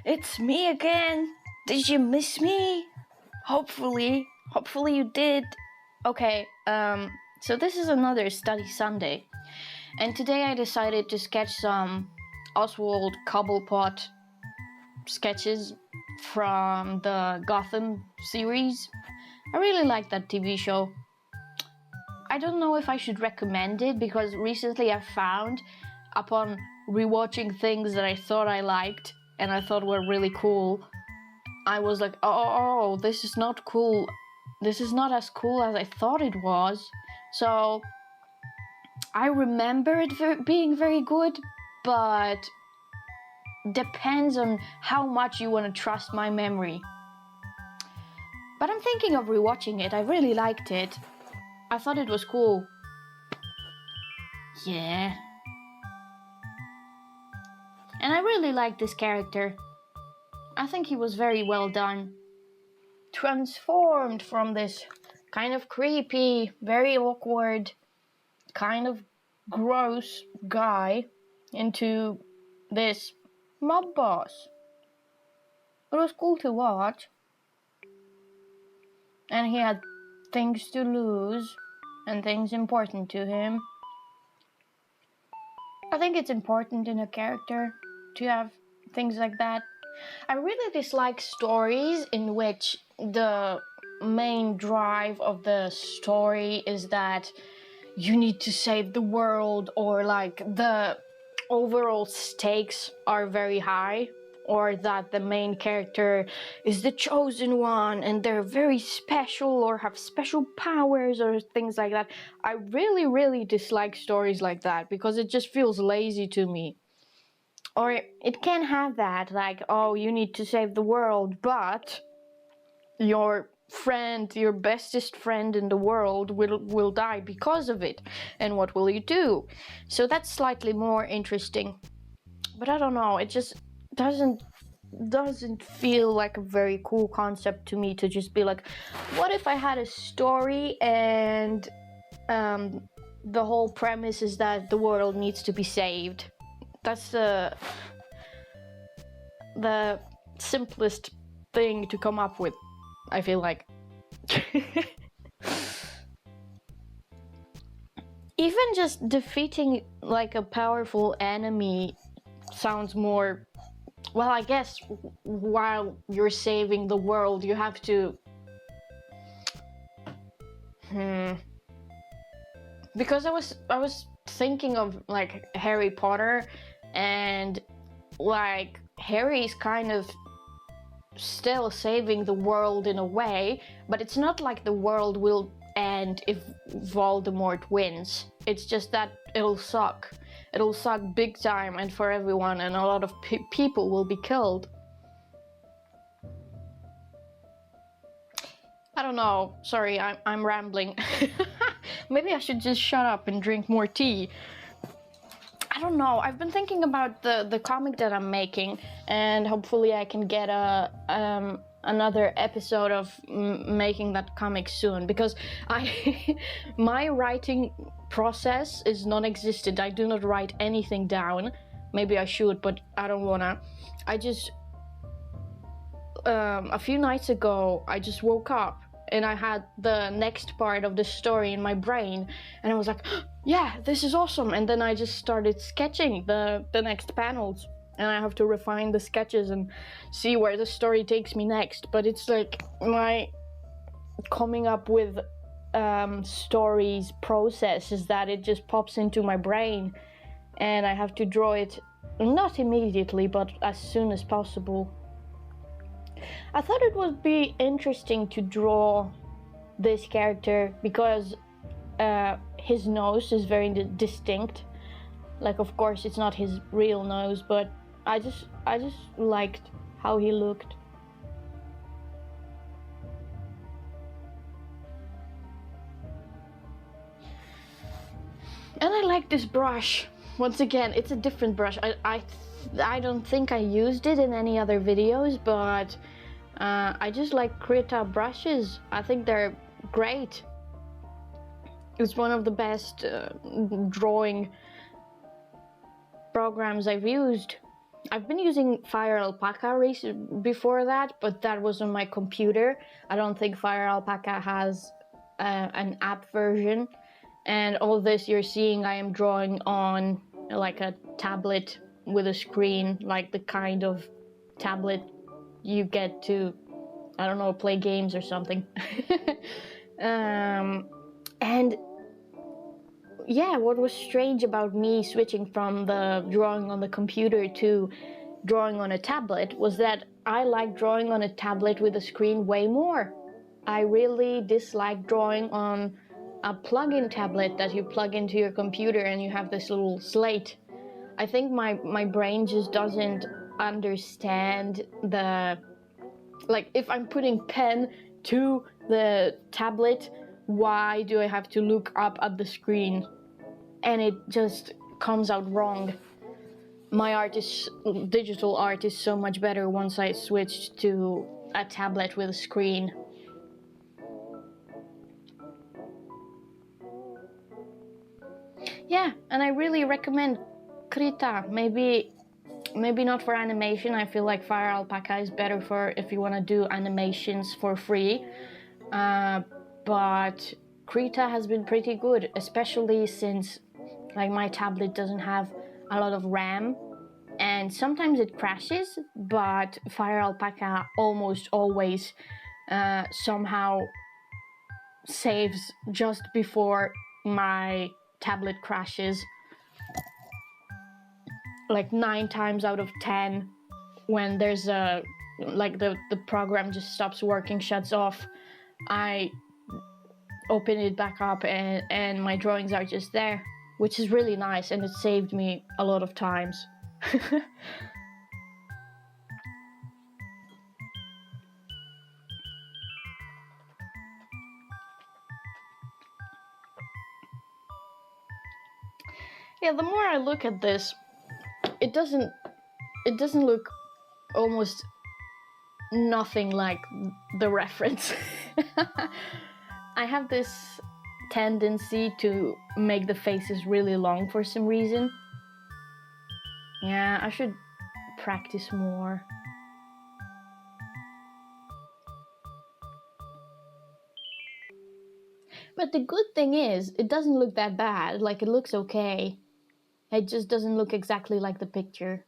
It's me again. Did you miss me? Hopefully you did. Okay, so this is another Study Sunday. And today I decided to sketch some Oswald Cobblepot sketches from the Gotham series. I really like that TV show. I don't know if I should recommend it because recently I found, upon rewatching things that I thought I liked and I thought were really cool, I was like, oh, this is not cool. This is not as cool as I thought it was. So I remember it being very good, but depends on how much you want to trust my memory. But I'm thinking of rewatching it. I really liked it. I thought it was cool. Yeah. And I really like this character. I think he was very well done. Transformed from this kind of creepy, very awkward, kind of gross guy into this mob boss. It was cool to watch. And he had things to lose and things important to him. I think it's important in a character to have things like that. I really dislike stories in which the main drive of the story is that you need to save the world, or like the overall stakes are very high, or that the main character is the chosen one and they're very special or have special powers or things like that. I really dislike stories like that because it just feels lazy to me. Or it can have that, like, oh, you need to save the world, but your friend, your bestest friend in the world will die because of it. And what will you do? So that's slightly more interesting. But I don't know, it just doesn't feel like a very cool concept to me to just be like, what if I had a story and the whole premise is that the world needs to be saved. That's the simplest thing to come up with, I feel like. Even just defeating like a powerful enemy sounds more, well, I guess while you're saving the world you have to because I was thinking of like Harry Potter, and like Harry's kind of still saving the world in a way, but it's not like the world will end if Voldemort wins. It's just that it'll suck big time and for everyone, and a lot of people will be killed. I don't know, sorry, I'm rambling. Maybe I should just shut up and drink more tea. I don't know, I've been thinking about the comic that I'm making, and hopefully I can get another episode of making that comic soon, because my writing process is non-existent. I do not write anything down. Maybe I should, but I don't wanna. I just a few nights ago I just woke up and I had the next part of the story in my brain, and I was like, yeah, this is awesome. And then I just started sketching the next panels, and I have to refine the sketches and see where the story takes me next. But it's like my coming up with stories process is that it just pops into my brain, and I have to draw it not immediately, but as soon as possible. I thought it would be interesting to draw this character because his nose is very distinct. Like, of course, it's not his real nose, but I just liked how he looked. And I like this brush. Once again, it's a different brush. I don't think I used it in any other videos, but I just like Krita brushes. I think they're great. It's one of the best drawing programs I've used. I've been using Fire Alpaca before that, but that was on my computer. I don't think Fire Alpaca has an app version. And all this you're seeing, I am drawing on like a tablet with a screen, like the kind of tablet you get to, I don't know, play games or something. And yeah, what was strange about me switching from the drawing on the computer to drawing on a tablet was that I like drawing on a tablet with a screen way more. I really dislike drawing on a plug-in tablet that you plug into your computer and you have this little slate. I think my brain just doesn't understand the, like, if I'm putting pen to the tablet, why do I have to look up at the screen? And it just comes out wrong. My digital art is so much better once I switched to a tablet with a screen. Yeah, and I really recommend Krita. Maybe not for animation. I feel like Fire Alpaca is better for if you want to do animations for free. But Krita has been pretty good, especially since like my tablet doesn't have a lot of RAM, and sometimes it crashes, but Fire Alpaca almost always somehow saves just before my tablet crashes. Like 9 times out of 10, when there's a, like the program just stops working, shuts off, I open it back up and my drawings are just there, which is really nice, and it saved me a lot of times. Yeah, the more I look at this, it doesn't look almost nothing like the reference. I have this tendency to make the faces really long for some reason. Yeah, I should practice more. But the good thing is, it doesn't look that bad. Like, it looks okay. It just doesn't look exactly like the picture.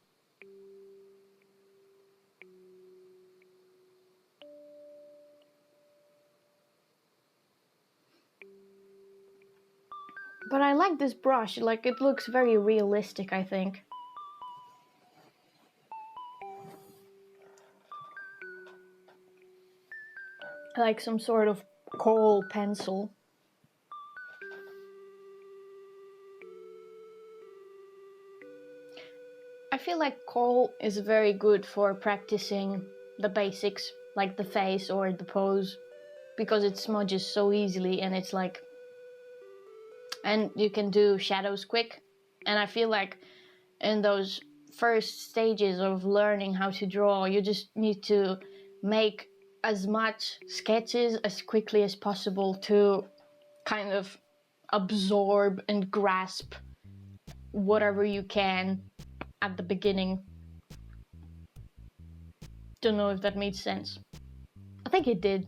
But I like this brush, like it looks very realistic, I think. Like some sort of kohl pencil. I feel like kohl is very good for practicing the basics, like the face or the pose, because it smudges so easily, and it's like, and you can do shadows quick. And I feel like in those first stages of learning how to draw, you just need to make as much sketches as quickly as possible to kind of absorb and grasp whatever you can at the beginning. Don't know if that made sense. I think it did.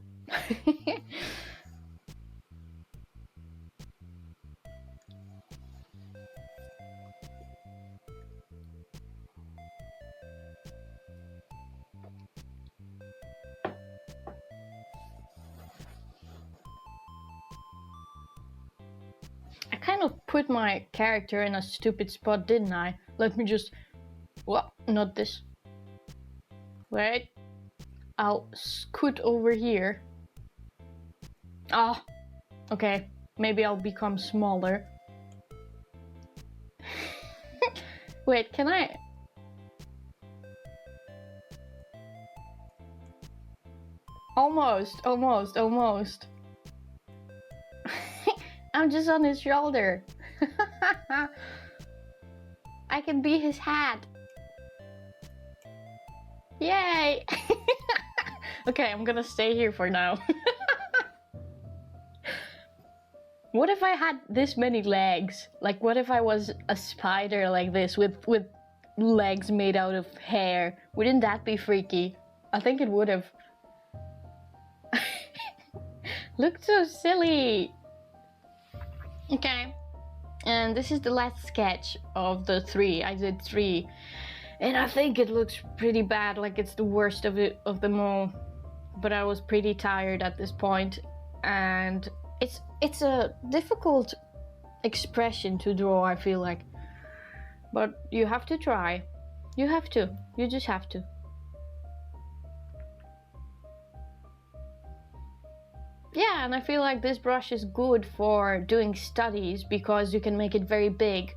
I kind of put my character in a stupid spot, didn't I? Let me just... Well, not this. Wait. I'll scoot over here. Ah, okay. Maybe I'll become smaller. Wait, can I... Almost. I'm just on his shoulder. I can be his hat. Yay! Okay, I'm gonna stay here for now. What if I had this many legs? Like, what if I was a spider like this with legs made out of hair. Wouldn't that be freaky? I think it would have. Look so silly. Okay, and this is the last sketch of the 3. I did 3, and I think it looks pretty bad, like it's the worst of them all. But I was pretty tired at this point, and it's a difficult expression to draw, I feel like. But you have to try. You have to. You just have to. Yeah, and I feel like this brush is good for doing studies because you can make it very big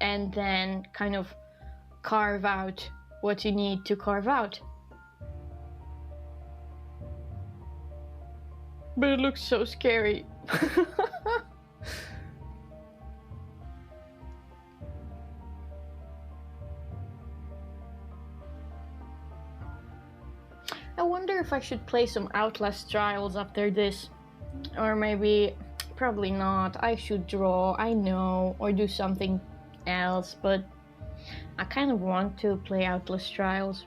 and then kind of carve out what you need to carve out. But it looks so scary. I wonder if I should play some Outlast Trials after this. Or maybe, probably not. I should draw, I know, or do something else, but I kind of want to play Outlast Trials.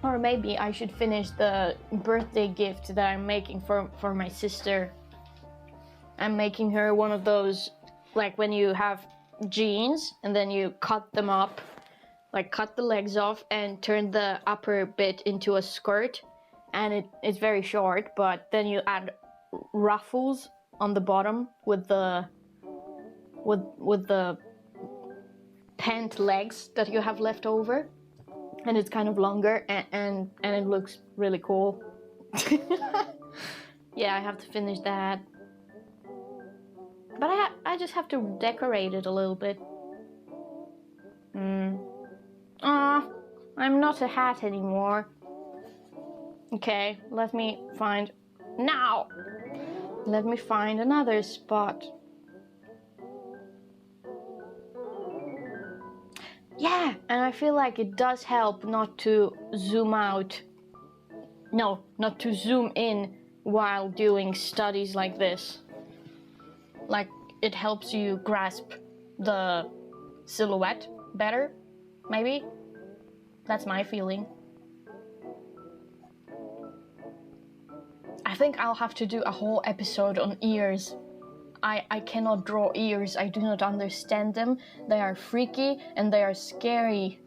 Or maybe I should finish the birthday gift that I'm making for my sister. I'm making her one of those, like when you have jeans and then you cut them up, like cut the legs off and turn the upper bit into a skirt, and it's very short, but then you add ruffles on the bottom with the pant legs that you have left over, and it's kind of longer and it looks really cool. Yeah, I have to finish that. But I just have to decorate it a little bit. Aw, I'm not a hat anymore. Okay, let me find... Now! Let me find another spot. Yeah, and I feel like it does help not to zoom out. No, not to zoom in while doing studies like this. Like, it helps you grasp the silhouette better, maybe? That's my feeling. I think I'll have to do a whole episode on ears. I cannot draw ears, I do not understand them. They are freaky and they are scary.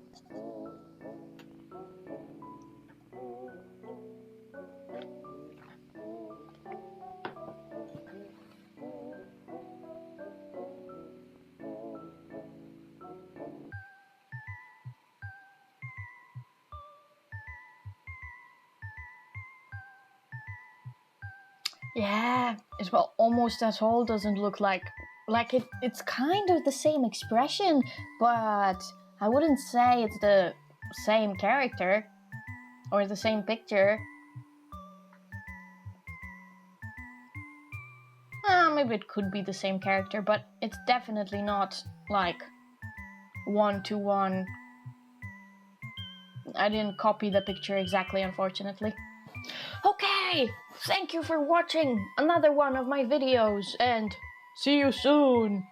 Yeah, it's well almost at all doesn't look like it's kind of the same expression, but I wouldn't say it's the same character or the same picture. Maybe it could be the same character, but it's definitely not like one-to-one. I didn't copy the picture exactly, unfortunately. Okay, thank you for watching another one of my videos, and see you soon!